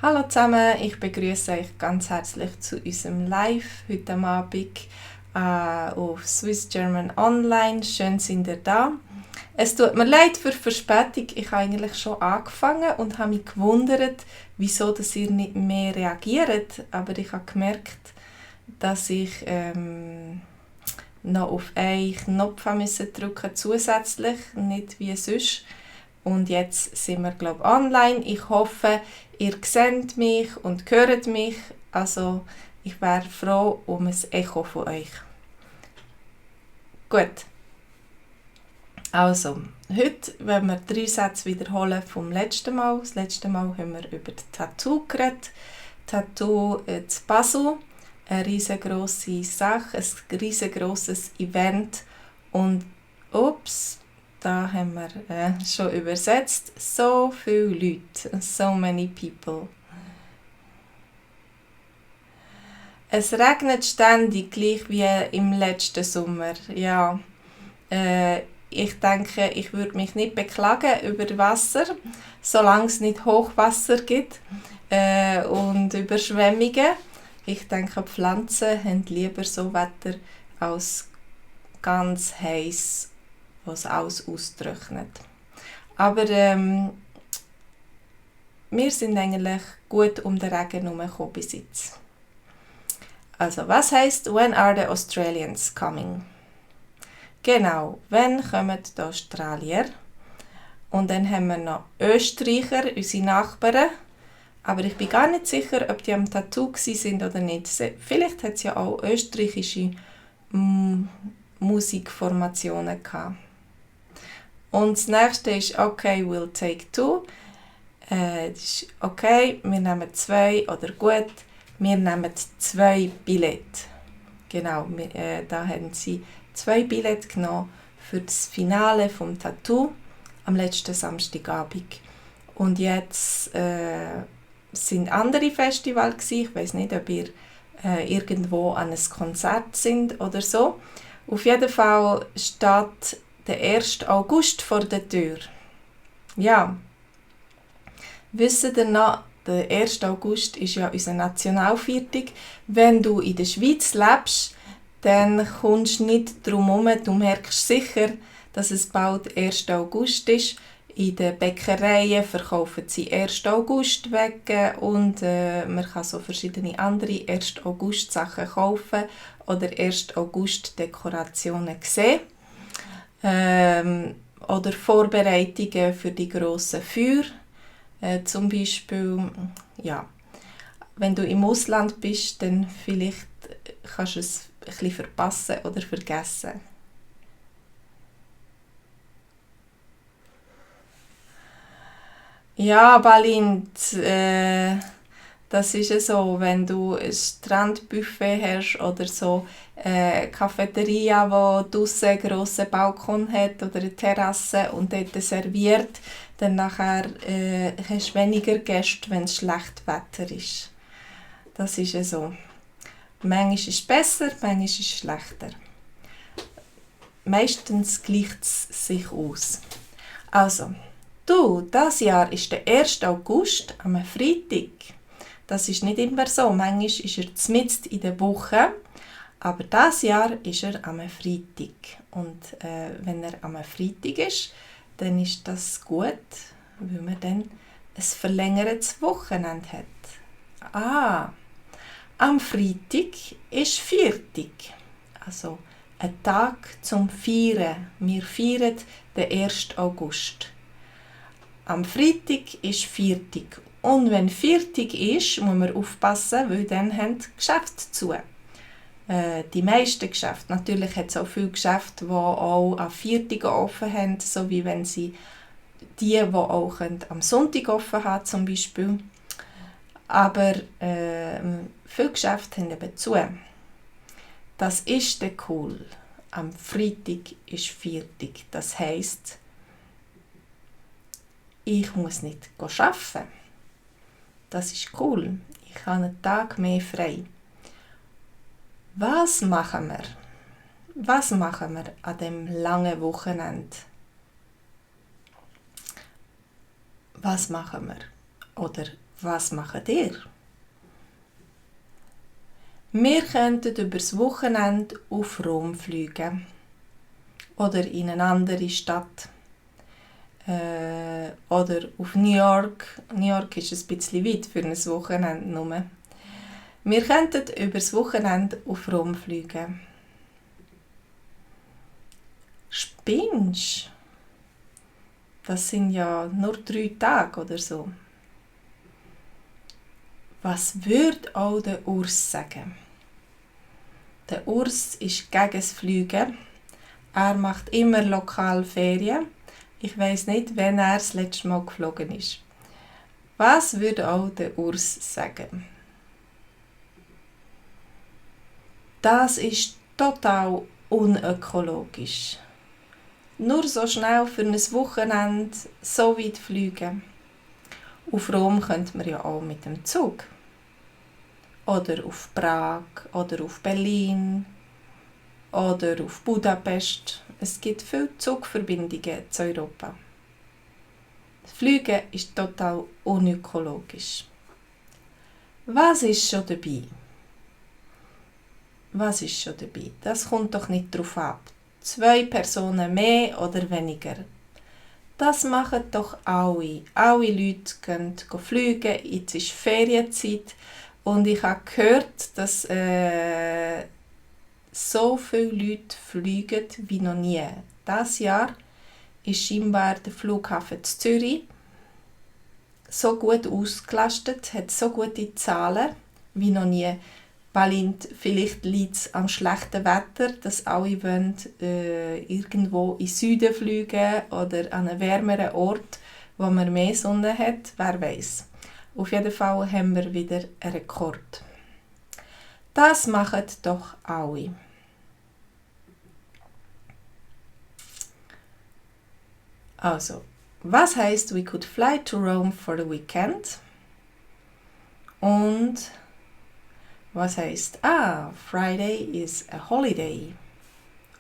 Hallo zusammen, ich begrüße euch ganz herzlich zu unserem Live heute Abend auf Swiss German Online. Schön sind ihr da. Es tut mir leid für die Verspätung. Ich habe eigentlich schon angefangen und habe mich gewundert, wieso dass ihr nicht mehr reagiert. Aber ich habe gemerkt, dass ich noch auf einen Knopf drücken zusätzlich, nicht wie sonst. Und jetzt sind wir, glaube ich, online. Ich hoffe, ihr seht mich und hört mich. Also, ich wäre froh um ein Echo von euch. Gut. Also, heute wollen wir 3 Sätze wiederholen vom letzten Mal. Das letzte Mal haben wir über das Tattoo geredet. Tattoo in Basel. Eine riesengroße Sache, ein riesengroßes Event. Und ups, da haben wir schon übersetzt. So viele Leute, so many people. Es regnet ständig, gleich wie im letzten Sommer. Ja, ich denke, ich würde mich nicht beklagen über Wasser, solange es nicht Hochwasser gibt und Überschwemmungen. Ich denke, Pflanzen haben lieber so Wetter als ganz heiß, was alles austrocknet. Aber wir sind eigentlich gut um den Regen herumgekommen bis jetzt. Also, was heisst, when are the Australians coming? Genau, wann kommen die Australier? Und dann haben wir noch Österreicher, unsere Nachbarn. Aber ich bin gar nicht sicher, ob die am Tattoo sind oder nicht. Vielleicht hat es ja auch österreichische Musikformationen gehabt. Und das nächste ist okay, we'll take 2. Das ist okay, wir nehmen 2 oder gut, wir nehmen 2 Billette. Genau, da haben sie 2 Billette genommen für das Finale vom Tattoo am letzten Samstagabend. Und jetzt sind andere Festivals gewesen. Ich weiß nicht, ob ihr irgendwo an ein Konzert sind oder so. Auf jeden Fall steht der 1. August vor der Tür. Ja, wisst ihr noch, der 1. August ist ja unser Nationalviertag. Wenn du in der Schweiz lebst, dann kommst du nicht drum herum. Du merkst sicher, dass es bald 1. August ist. In den Bäckereien verkaufen sie 1. August weg und man kann so verschiedene andere 1. August Sachen kaufen oder 1. August Dekorationen sehen. Oder Vorbereitungen für die grossen Feuer. Zum Beispiel, ja, wenn du im Ausland bist, dann vielleicht kannst du es ein bisschen verpassen oder vergessen. Ja, Balint, das ist ja so, wenn du ein Strandbuffet hast oder so eine Cafeteria, die draussen einen grossen Balkon hat oder eine Terrasse und dort serviert, dann nachher hast du weniger Gäste, wenn es schlechtes Wetter ist. Das ist ja so. Manchmal ist es besser, manchmal ist es schlechter. Meistens gleicht es sich aus. Also, das Jahr ist der 1. August am Freitag. Das ist nicht immer so. Manchmal ist er mitten in der Woche. Aber dieses Jahr ist er am Freitag. Und wenn er am Freitag ist, dann ist das gut, weil man dann ein verlängertes Wochenende hat. Am Freitag ist Viertag. Also ein Tag zum Feiern. Wir feiern den 1. August. Am Freitag ist Viertag. Und wenn Viertag ist, muss man aufpassen, weil dann haben die Geschäfte zu. Die meisten Geschäfte. Natürlich hat es auch viele Geschäfte, die auch am Viertag offen haben, so wie wenn sie die auch am Sonntag offen haben zum Beispiel. Aber viele Geschäfte haben eben zu. Das ist dann cool. Am Freitag ist Viertag. Das heisst, ich muss nicht arbeiten. Das ist cool. Ich habe einen Tag mehr frei. Was machen wir? Was machen wir an dem langen Wochenende? Was machen wir? Oder Was macht ihr? Wir könnten übers Wochenende auf Rom fliegen. Oder in eine andere Stadt. Oder auf New York. New York ist ein bisschen weit für ein Wochenende nur. Wir könnten übers Wochenende auf Rom fliegen. Spinnst? Das sind ja nur 3 Tage oder so. Was würde auch der Urs sagen? Der Urs ist gegen das Fliegen. Er macht immer lokal Ferien. Ich weiss nicht, wann er das letzte Mal geflogen ist. Was würde auch der Urs sagen? Das ist total unökologisch. Nur so schnell für ein Wochenende so weit fliegen. Auf Rom könnte man ja auch mit dem Zug. Oder auf Prag, oder auf Berlin, oder auf Budapest. Es gibt viele Zugverbindungen zu Europa. Das Fliegen ist total unökologisch. Was ist schon dabei? Was ist schon dabei? Das kommt doch nicht darauf ab. 2 Personen mehr oder weniger. Das machen doch alle. Alle Leute gehen fliegen. Jetzt ist Ferienzeit. Und ich habe gehört, dass so viele Leute fliegen wie noch nie. Dieses Jahr ist scheinbar der Flughafen Zürich so gut ausgelastet, hat so gute Zahlen wie noch nie. Vielleicht liegt es am schlechten Wetter, dass alle wollen, irgendwo in den Süden fliegen oder an einen wärmeren Ort, wo man mehr Sonne hat, wer weiß. Auf jeden Fall haben wir wieder einen Rekord. Das machen doch alle. Also, was heißt we could fly to Rome for the weekend? Und was heißt Friday is a holiday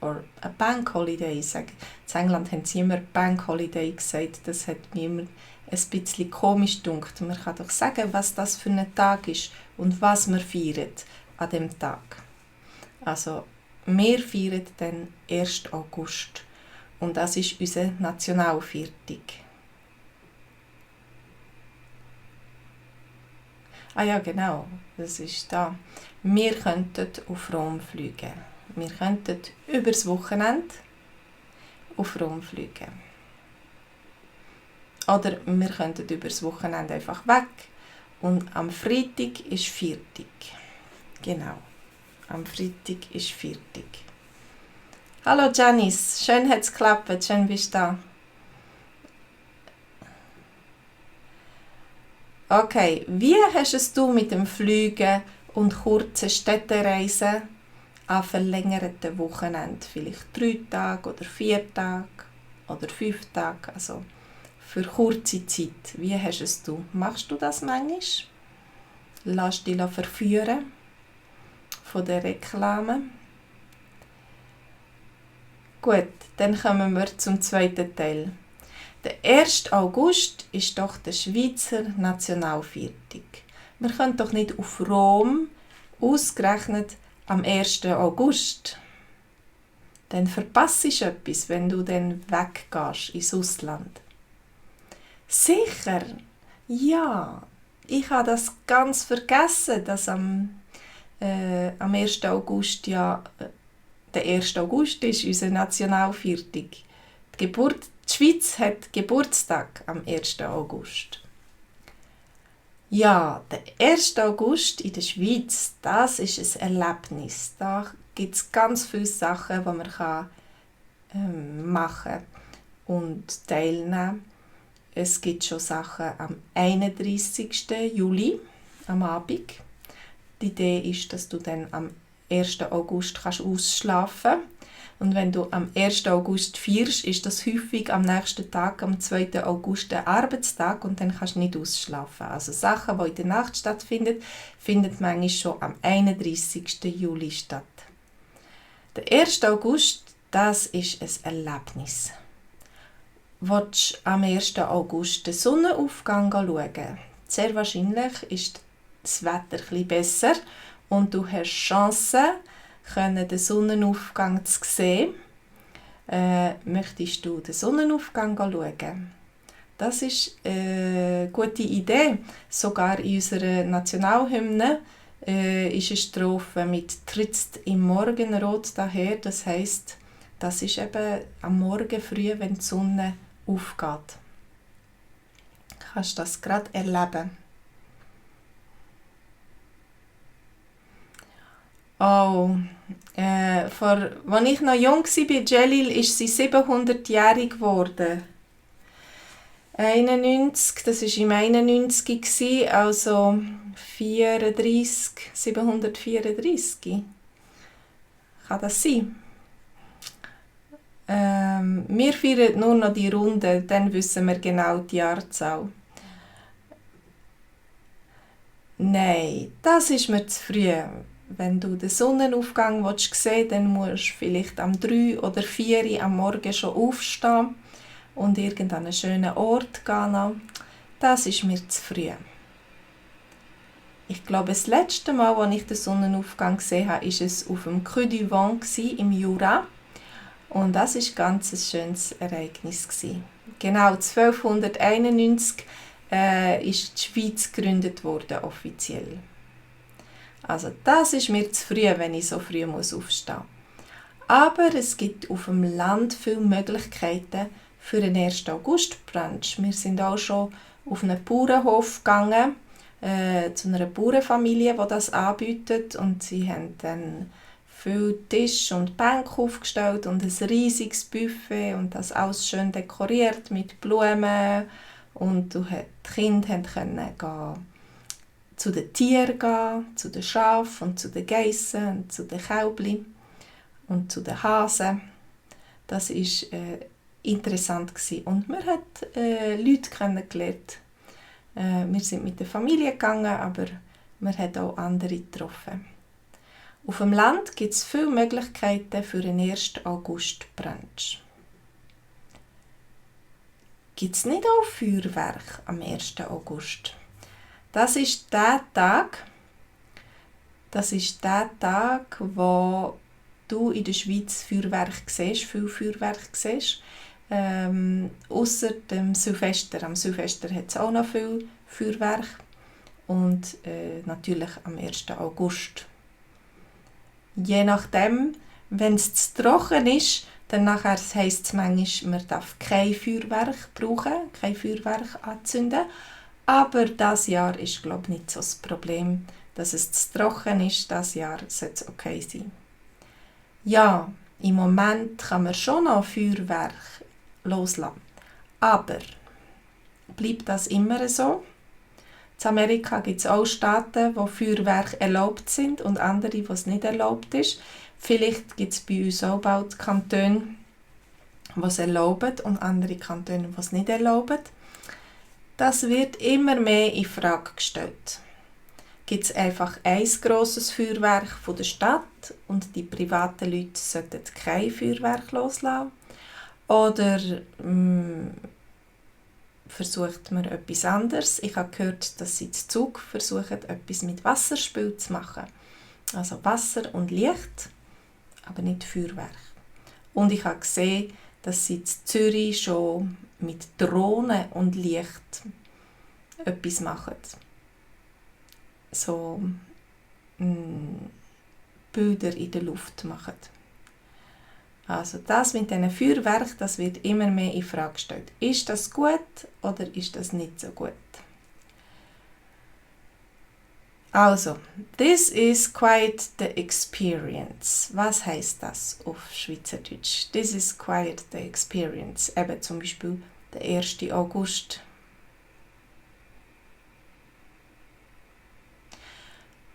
or a bank holiday? In England haben sie immer Bank Holiday gesagt. Das hat mir immer ein bisschen komisch gedunkt. Man kann doch sagen, was das für ein Tag ist und was wir feiern an diesem Tag. Also, wir feiern den 1. August. Und das ist unser Nationalviertag. Ja, genau. Das ist da. Wir könnten auf Rom fliegen. Wir könnten übers Wochenende auf Rom fliegen. Oder wir könnten übers Wochenende einfach weg. Und am Freitag ist Viertag. Genau. Am Freitag ist Viertag. Hallo Janice, schön hat es geklappt, schön bist du da. Okay, wie hast es du mit dem Fliegen und kurzen Städtereisen an verlängerten Wochenenden? Vielleicht 3 Tage oder 4 Tage oder 5 Tage, also für kurze Zeit. Wie hast es du? Machst du das manchmal? Lass dich verführen von der Reklame? Gut, dann kommen wir zum zweiten Teil. Der 1. August ist doch der Schweizer Nationalviertag. Wir können doch nicht auf Rom ausgerechnet am 1. August. Dann verpasst du etwas, wenn du dann weggehst ins Ausland. Sicher, ja. Ich habe das ganz vergessen, dass am 1. August ja der 1. August ist unser Nationalviertag. Die Schweiz hat Geburtstag am 1. August. Ja, der 1. August in der Schweiz, das ist ein Erlebnis. Da gibt es ganz viele Sachen, die man machen und teilnehmen kann. Es gibt schon Sachen am 31. Juli, am Abend. Die Idee ist, dass du dann am 1. August kannst ausschlafen kannst. Und wenn du am 1. August feierst, ist das häufig am nächsten Tag, am 2. August, ein Arbeitstag und dann kannst du nicht ausschlafen. Also Sachen, die in der Nacht stattfinden, finden manchmal schon am 31. Juli statt. Der 1. August, das ist ein Erlebnis. Willst du am 1. August den Sonnenaufgang schauen? sehr wahrscheinlich ist das Wetter etwas besser und du hast Chancen, den Sonnenaufgang zu sehen. Möchtest du den Sonnenaufgang schauen? Das ist eine gute Idee. Sogar in unserer Nationalhymne ist eine Strophe mit «Trittst im Morgenrot daher». Das heisst, das ist eben am Morgen früh, wenn die Sonne aufgeht. Du kannst das gerade erleben. Oh, als ich noch jung war, Jalil, ist sie 700-jährig geworden. 91, das war im 91, also 734. Kann das sein? Wir feiern nur noch die Runde, dann wissen wir genau die Jahrzahl. Nein, das ist mir zu früh. Wenn du den Sonnenaufgang sehen willst, dann musst du vielleicht am 3 oder 4 Uhr am Morgen schon aufstehen und irgendeinen schönen Ort gehen. Das ist mir zu früh. Ich glaube, das letzte Mal, als ich den Sonnenaufgang gesehen habe, war es auf dem Creux du Vent im Jura. Und das war ein ganz schönes Ereignis. Genau, 1291 ist die Schweiz gegründet worden, offiziell. Also das ist mir zu früh, wenn ich so früh aufstehen muss. Aber es gibt auf dem Land viele Möglichkeiten für den 1. August-Brunch. Wir sind auch schon auf einen Bauernhof gegangen, zu einer Bauernfamilie, die das anbietet. Und sie haben dann viele Tische und Bänke aufgestellt und ein riesiges Buffet und das alles schön dekoriert mit Blumen. Und die Kinder konnten zu den Tieren gehen, zu den Schafen und zu den Geissen und zu den Kälbchen und zu den Hasen. Das war interessant und man hat Leute kennengelernt. Wir sind mit der Familie gegangen, aber man hat auch andere getroffen. Auf dem Land gibt es viele Möglichkeiten für den 1. August-Brunch. Gibt es nicht auch Feuerwerk am 1. August? Das ist der Tag, wo du in der Schweiz Feuerwerk siehst, viel Feuerwerk siehst. Ausser dem Silvester. Am Silvester hat es auch noch viel Feuerwerk. Und natürlich am 1. August. Je nachdem, wenn es zu trocken ist, dann heisst es manchmal, man darf kein Feuerwerk brauchen, kein Feuerwerk anzünden. Aber dieses Jahr ist, glaube ich, nicht so das Problem, dass es zu trocken ist. Dieses Jahr sollte es okay sein. Ja, im Moment kann man schon noch Feuerwerk loslassen. Aber bleibt das immer so? In Amerika gibt es auch Staaten, wo Feuerwerke erlaubt sind und andere, wo es nicht erlaubt ist. Vielleicht gibt es bei uns auch bald Kantone, die es erlauben und andere Kantone, die es nicht erlauben. Das wird immer mehr in Frage gestellt. Gibt es einfach ein grosses Feuerwerk von der Stadt und die privaten Leute sollten kein Feuerwerk loslassen? Oder versucht man etwas anderes? Ich habe gehört, dass sie in Zug versuchen, etwas mit Wasserspiel zu machen. Also Wasser und Licht, aber nicht Feuerwerk. Und ich habe gesehen, dass sie in Zürich schon mit Drohnen und Licht etwas machen. So Bilder in der Luft machen. Also das mit diesen Feuerwerken, das wird immer mehr in Frage gestellt. Ist das gut oder ist das nicht so gut? Also, this is quite the experience. Was heißt das auf Schweizerdeutsch? This is quite the experience. Eben zum Beispiel der 1. August.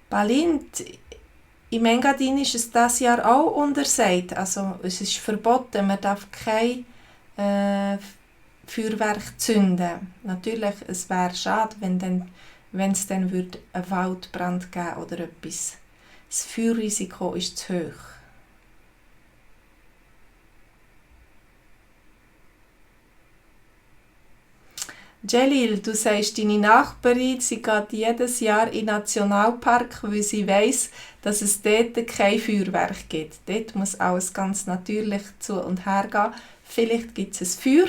Balint, im Engadin ist es dieses Jahr auch untersagt. Also es ist verboten, man darf kein Feuerwerk zünden. Natürlich, es wäre schade, wenn es dann einen Waldbrand geben oder etwas. Das Feuerrisiko ist zu hoch. Jalil, du sagst, deine Nachbarin, sie geht jedes Jahr in den Nationalpark, weil sie weiss, dass es dort kein Feuerwerk gibt. Dort muss alles ganz natürlich zu und her gehen. Vielleicht gibt es ein Feuer,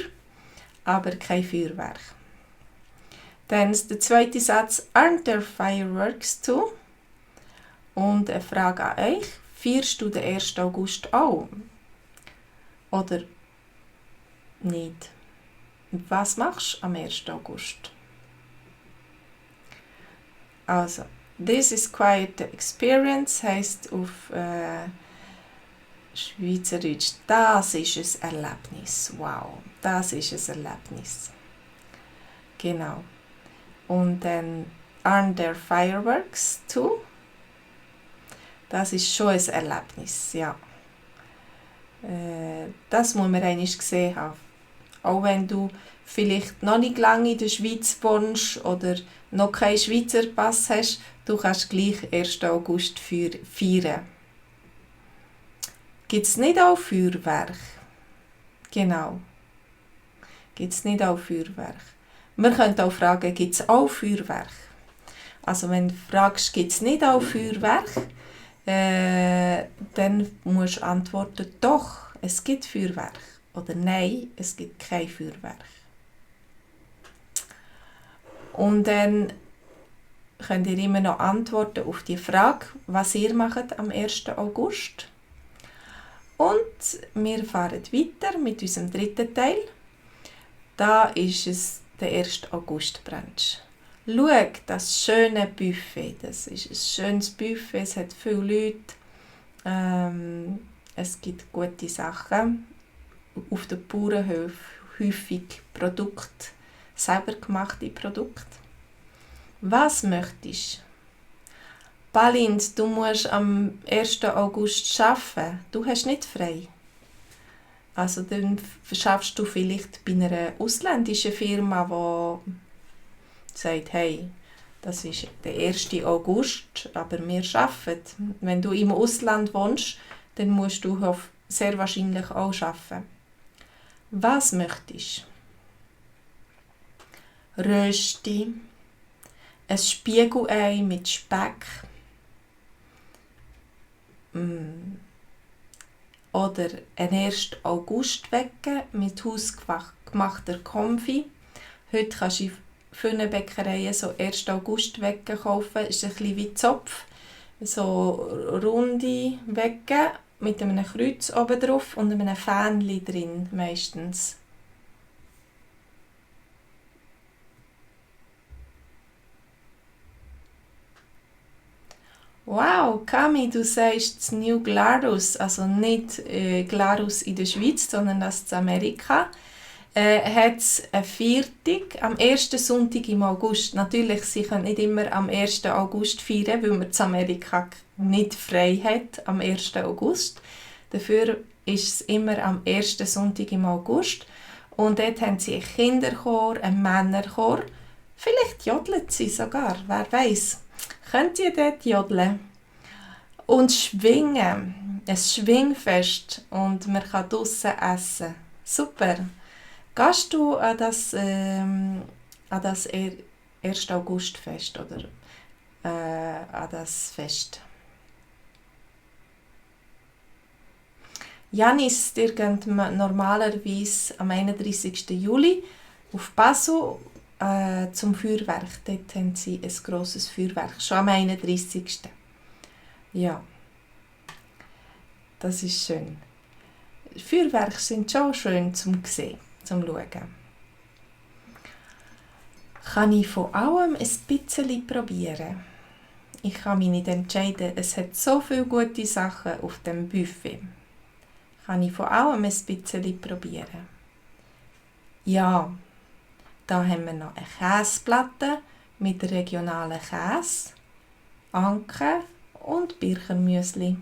aber kein Feuerwerk. Dann der zweite Satz, aren't there fireworks too? Und eine Frage an euch, feierst du den 1. August auch? Oder nicht? Was machst du am 1. August? Also, this is quite an experience, heisst auf Schweizerdeutsch, das ist ein Erlebnis. Wow, das ist ein Erlebnis. Genau. Und dann, aren't there fireworks too? Das ist schon ein Erlebnis, ja. Das muss man einmal gesehen haben. Auch wenn du vielleicht noch nicht lange in der Schweiz wohnst oder noch keinen Schweizer Pass hast, du kannst gleich 1. August feiern. Gibt es nicht auch Feuerwerk? Genau. Gibt es nicht auch Feuerwerk? Man könnte auch fragen, gibt es auch Feuerwerk? Also wenn du fragst, gibt es nicht auch Feuerwerk, dann musst du antworten, doch, es gibt Feuerwerk. Oder nein, es gibt kein Feuerwerk. Und dann könnt ihr immer noch antworten auf die Frage, was ihr macht am 1. August. Und wir fahren weiter mit unserem dritten Teil. Da ist es der 1. August-Brunch. Schau, das schöne Buffet. Das ist ein schönes Buffet, es hat viele Leute. Es gibt gute Sachen. Auf den Bauernhöfen häufig Produkte, selber gemachte Produkte. Was möchtest du? Balind, du musst am 1. August arbeiten. Du hast nicht frei. Also dann schaffst du vielleicht bei einer ausländischen Firma, die sagt, hey, das ist der 1. August, aber wir arbeiten. Wenn du im Ausland wohnst, dann musst du sehr wahrscheinlich auch arbeiten. Was möchtest du? Rösti, ein Spiegelei mit Speck oder ein 1. August-Wecken mit hausgemachter Konfi. Heute kannst du in vielen Bäckereien so 1. August-Wecken kaufen. Das ist ein bisschen wie Zopf, so runde Wecken mit einem Kreuz oben drauf und einem Fähnchen drin meistens. Wow, Cami, du sagst das New Glarus, also nicht Glarus in der Schweiz, sondern das in Amerika, hat es eine Viertig am 1. Sonntag im August. Natürlich, sie können nicht immer am 1. August feiern, weil man in Amerika nicht frei hat am 1. August. Dafür ist es immer am 1. Sonntag im August. Und dort haben sie einen Kinderchor, einen Männerchor. Vielleicht jodeln sie sogar, wer weiß. Könnt ihr dort jodeln? Und schwingen. Ein Schwingfest. Und man kann draussen essen. Super. Gehst du an das 1. Augustfest oder an das Fest? Janis, ihr geht normalerweise am 31. Juli auf Basel zum Feuerwerk. Dort haben sie ein grosses Feuerwerk, schon am 31. Ja, das ist schön. Feuerwerke sind schon schön zum sehen, zum schauen. Kann ich von allem ein bisschen probieren? Ich kann mich nicht entscheiden, es hat so viele gute Sachen auf dem Buffet. Kann ich von allem ein bisschen probieren? Ja. Da haben wir noch eine Käseplatte mit regionalen Käse, Anke und Birchermüsli.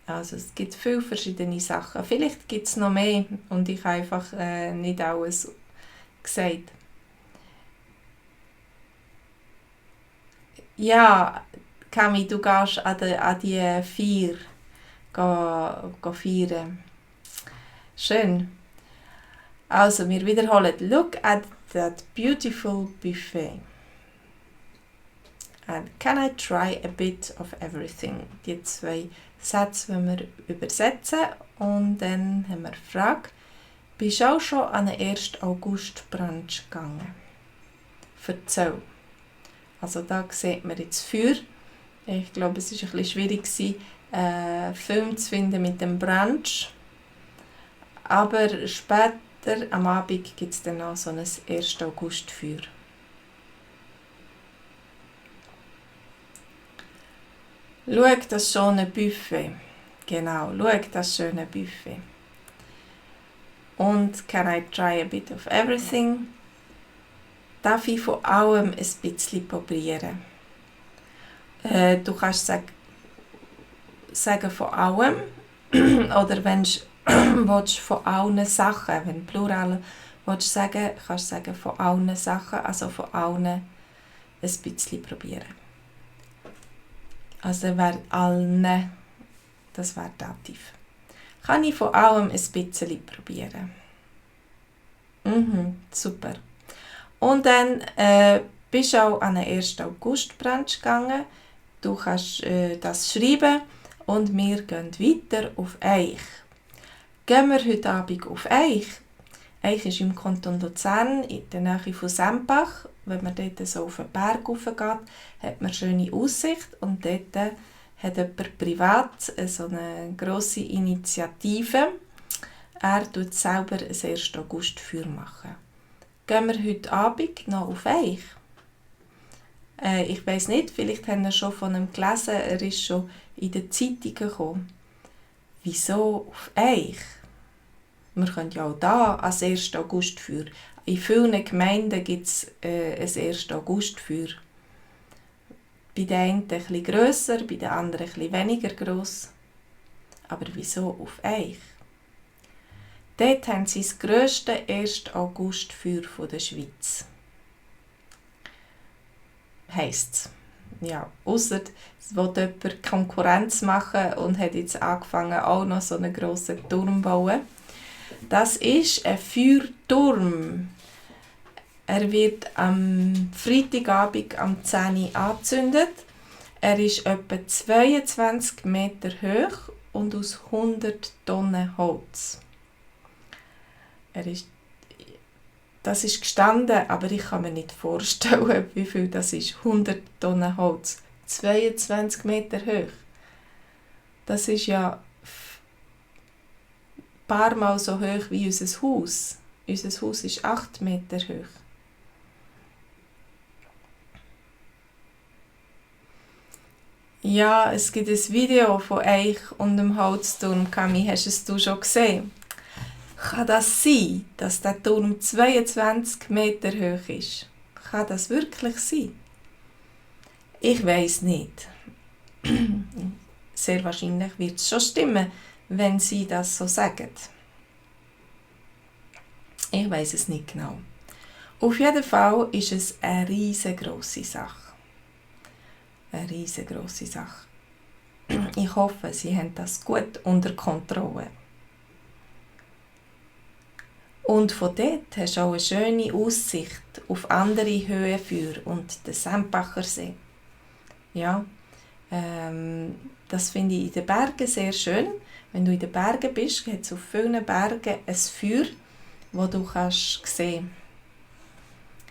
Also es gibt viele verschiedene Sachen. Vielleicht gibt es noch mehr und ich habe einfach nicht alles gesagt. Ja, Cami, du gehst an die Feier feiern. Schön. Also, wir wiederholen. Look at that beautiful buffet. And can I try a bit of everything? Die 2 Sätze wollen wir übersetzen. Und dann haben wir die Frage, bist du auch schon an den 1. August Brunch gegangen? Erzähl. Also da sieht man jetzt Feuer. Ich glaube, es war ein bisschen schwierig, einen Film zu finden mit dem Brunch. Aber später am Abend gibt es dann noch so ein 1. August Feuer. Schau das schöne Buffet. Genau, schau das schöne Buffet. Und can I try a bit of everything? Darf ich von allem ein bisschen probieren? Du kannst sagen von allem oder wenn du von allen Sachen, wenn du Plural willst sagen, kannst du sagen von allen Sachen, also von allen ein bisschen probieren. Also wäre allen, das wäre Dativ. Kann ich von allem ein bisschen probieren? Super. Und dann bist du auch an den 1. August Brunch gegangen. Du kannst das schreiben und wir gehen weiter auf Eich. Gehen wir heute Abend auf Eich. Eich ist im Kanton Luzern, in der Nähe von Sempach. Wenn man dort so auf den Berg rauf geht, hat man eine schöne Aussicht und dort hat jemand privat so eine grosse Initiative. Er tut selber ein 1. August Feuer machen. Gehen wir heute Abend noch auf Eich? Ich weiss nicht, vielleicht haben wir schon von ihm gelesen, er ist schon in den Zeitungen gekommen. Wieso auf Eich? Wir können ja auch da als 1. August Feuer. In vielen Gemeinden gibt es ein 1. August Feuer. Bei den einen ein bisschen grösser, bei den anderen ein bisschen weniger gross. Aber wieso auf Eich? Dort haben sie das grösste 1. August Feuer der Schweiz. Heisst es. Ja, ausser es will jemand Konkurrenz machen und hat jetzt angefangen, auch noch so einen grossen Turm zu bauen. Das ist ein Feuerturm. Er wird am Freitagabend am 10 Uhr angezündet. Er ist etwa 22 Meter hoch und aus 100 Tonnen Holz. Das ist gestanden, aber ich kann mir nicht vorstellen, wie viel das ist. 100 Tonnen Holz. 22 Meter hoch. Das ist ja ein paar Mal so hoch wie unser Haus. Unser Haus ist 8 Meter hoch. Ja, es gibt ein Video von Eich und dem Holzturm. Kami, hast du es schon gesehen? Kann das sein, dass der Turm 22 Meter hoch ist? Kann das wirklich sein? Ich weiss nicht. Sehr wahrscheinlich wird es schon stimmen, wenn sie das so sagen. Ich weiss es nicht genau. Auf jeden Fall ist es eine riesengroße Sache. Eine riesengroße Sache. Ich hoffe, sie haben das gut unter Kontrolle. Und von dort hast du auch eine schöne Aussicht auf andere Höhenfeuer und den Sempacher See. Ja, das finde ich in den Bergen sehr schön. Wenn du in den Bergen bist, gibt es auf vielen Bergen ein Feuer, das du kannst sehen.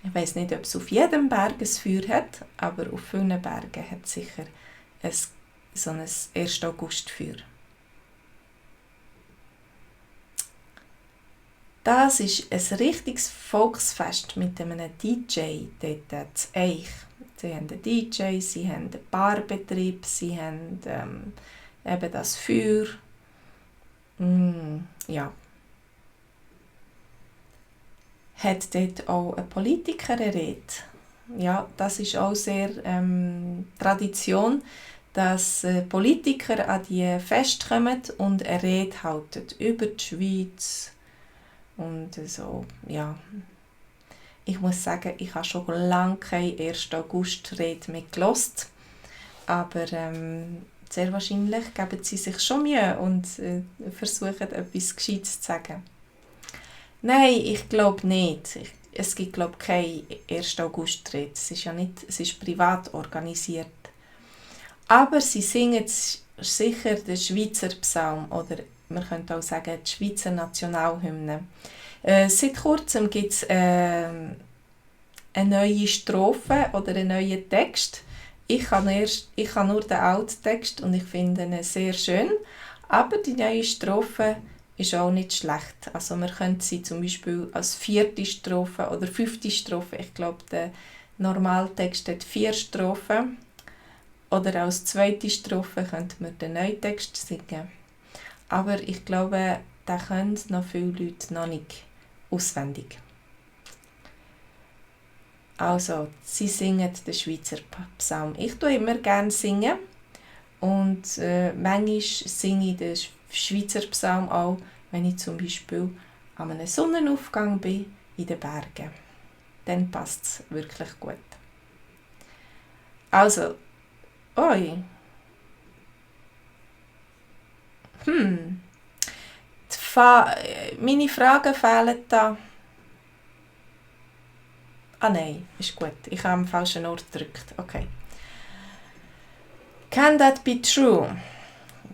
Ich weiss nicht, ob es auf jedem Berg ein Feuer hat, aber auf vielen Bergen hat es sicher so ein 1. August-Feuer. Das ist ein richtiges Volksfest mit einem DJ dort zu Eich. Sie haben einen DJ, sie haben einen Barbetrieb, sie haben eben das Feuer. Ja. Hat dort auch ein Politiker eine Rede? Ja, das ist auch sehr Tradition, dass Politiker an die Feste kommen und eine Rede halten über die Schweiz. Und so, ja. Ich muss sagen, ich habe schon lange keine 1. August-Rede mehr gehört. Aber sehr wahrscheinlich geben sie sich schon Mühe und versuchen, etwas Gescheites zu sagen. Nein, ich glaube nicht. Es gibt, glaube ich, keinen 1. August-Rede. Es ist privat organisiert. Aber sie singen sicher den Schweizer Psalm oder man könnte auch sagen die Schweizer Nationalhymne. Seit kurzem gibt es eine neue Strophe oder einen neuen Text. Ich habe nur den alten Text und ich finde ihn sehr schön. Aber die neue Strophe ist auch nicht schlecht. Also man könnte sie zum Beispiel als 4. Strophe oder 5. Strophe, ich glaube der Normaltext hat 4 Strophen, oder als 2. Strophe könnte man den neuen Text singen. Aber ich glaube, den können noch viele Leute noch nicht auswendig. Also, sie singen den Schweizer Psalm. Ich tue immer gerne singen und manchmal singe ich den Schweizer Psalm auch, wenn ich zum Beispiel an einem Sonnenaufgang bin in den Bergen. Dann passt es wirklich gut. Also, oi. Meine Fragen fehlen da. Ah nein, ist gut. Ich habe am falschen Ort gedrückt. Okay. Can that be true?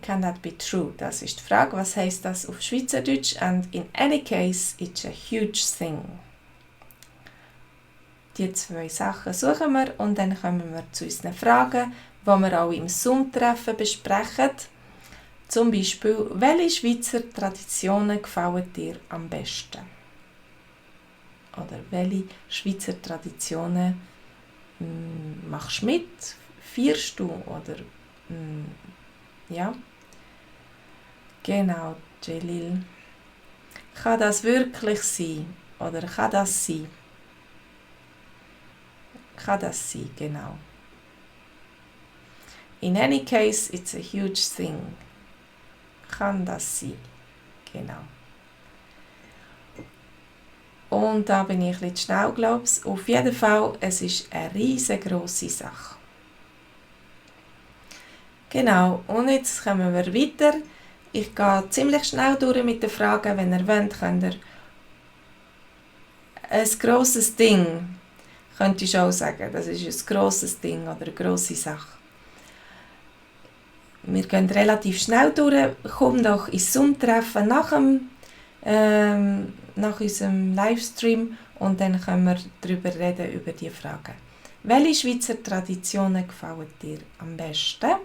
Can that be true? Das ist die Frage. Was heisst das auf Schweizerdeutsch? And in any case, it's a huge thing. Die 2 Sachen suchen wir und dann kommen wir zu unseren Fragen, die wir auch im Zoom-Treffen besprechen. Zum Beispiel, welche Schweizer Traditionen gefallen dir am besten? Oder welche Schweizer Traditionen machst du mit? Feierst du? Oder ja? Genau, Jelil. Kann das wirklich sein? Oder kann das sein? Kann das sein, genau. In any case, it's a huge thing. Kann das sein? Genau. Und da bin ich ein bisschen schnell, glaube ich. Auf jeden Fall, es ist eine riesengroße Sache. Genau, und jetzt kommen wir weiter. Ich gehe ziemlich schnell durch mit den Fragen. Wenn ihr wollt, könnt ihr ein grosses Ding, könnte ich auch sagen. Das ist ein grosses Ding oder eine grosse Sache. Wir gehen relativ schnell durch. Kommt auch ins Zoom-Treffen nach unserem Livestream und dann können wir darüber reden, über diese Fragen. Welche Schweizer Traditionen gefallen dir am besten?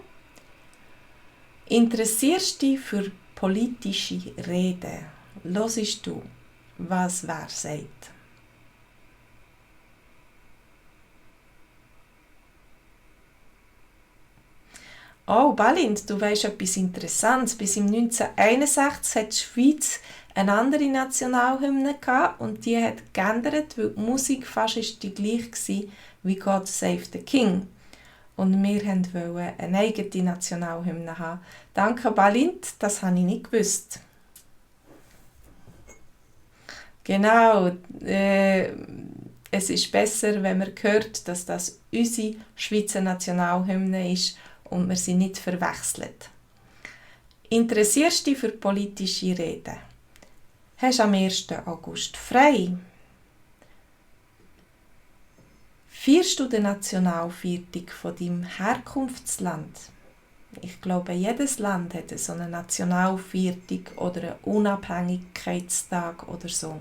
Interessierst du dich für politische Reden? Hörst du, was wer sagt? Oh, Balind, du weisst etwas Interessantes. Bis im 1961 hat die Schweiz eine andere Nationalhymne gehabt und die hat geändert, weil die Musik fast die gleiche war wie God Save the King. Und wir wollten eine eigene Nationalhymne haben. Danke, Balind, das habe ich nicht gewusst. Genau, es ist besser, wenn man hört, dass das unsere Schweizer Nationalhymne ist und man sie nicht verwechselt. Interessierst du dich für politische Reden? Hast du am 1. August frei? Feierst du den Nationalviertag von deinem Herkunftsland? Ich glaube, jedes Land hat so einen Nationalviertag oder einen Unabhängigkeitstag oder so.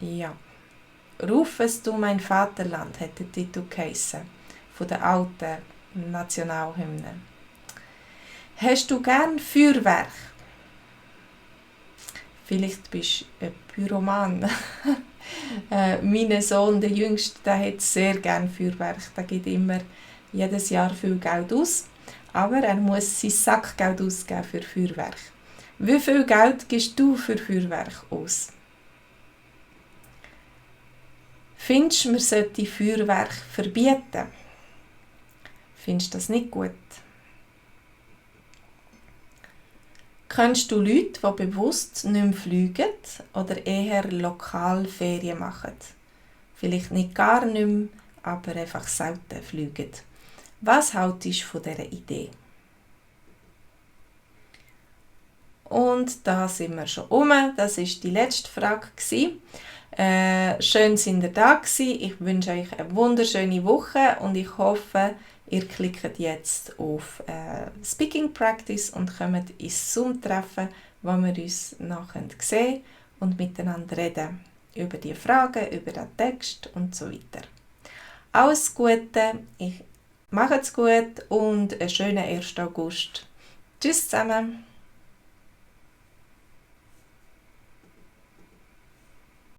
Ja. «Rufest du mein Vaterland» hat der Titel geheissen, von der alten Nationalhymne. Hast du gern Feuerwerk? Vielleicht bist du ein Pyroman. Mein Sohn, der Jüngste, der hat sehr gern Feuerwerk. Der gibt immer jedes Jahr viel Geld aus. Aber er muss sein Sackgeld ausgeben für Feuerwerk. Wie viel Geld gibst du für Feuerwerk aus? Findest du, man sollte Feuerwerk verbieten? Findest du das nicht gut? Kennst du Leute, die bewusst nicht mehr fliegen oder eher lokal Ferien machen? Vielleicht nicht gar nicht mehr, aber einfach selten fliegen. Was hältst du von dieser Idee? Und da sind wir schon um. Das war die letzte Frage. Schön, sind ihr da gewesen. Ich wünsche euch eine wunderschöne Woche und ich hoffe, ihr klickt jetzt auf Speaking Practice und kommt ins Zoom-Treffen, wo wir uns noch sehen und miteinander reden. Über die Fragen, über den Text und so weiter. Alles Gute, macht's gut und einen schönen 1. August. Tschüss zusammen!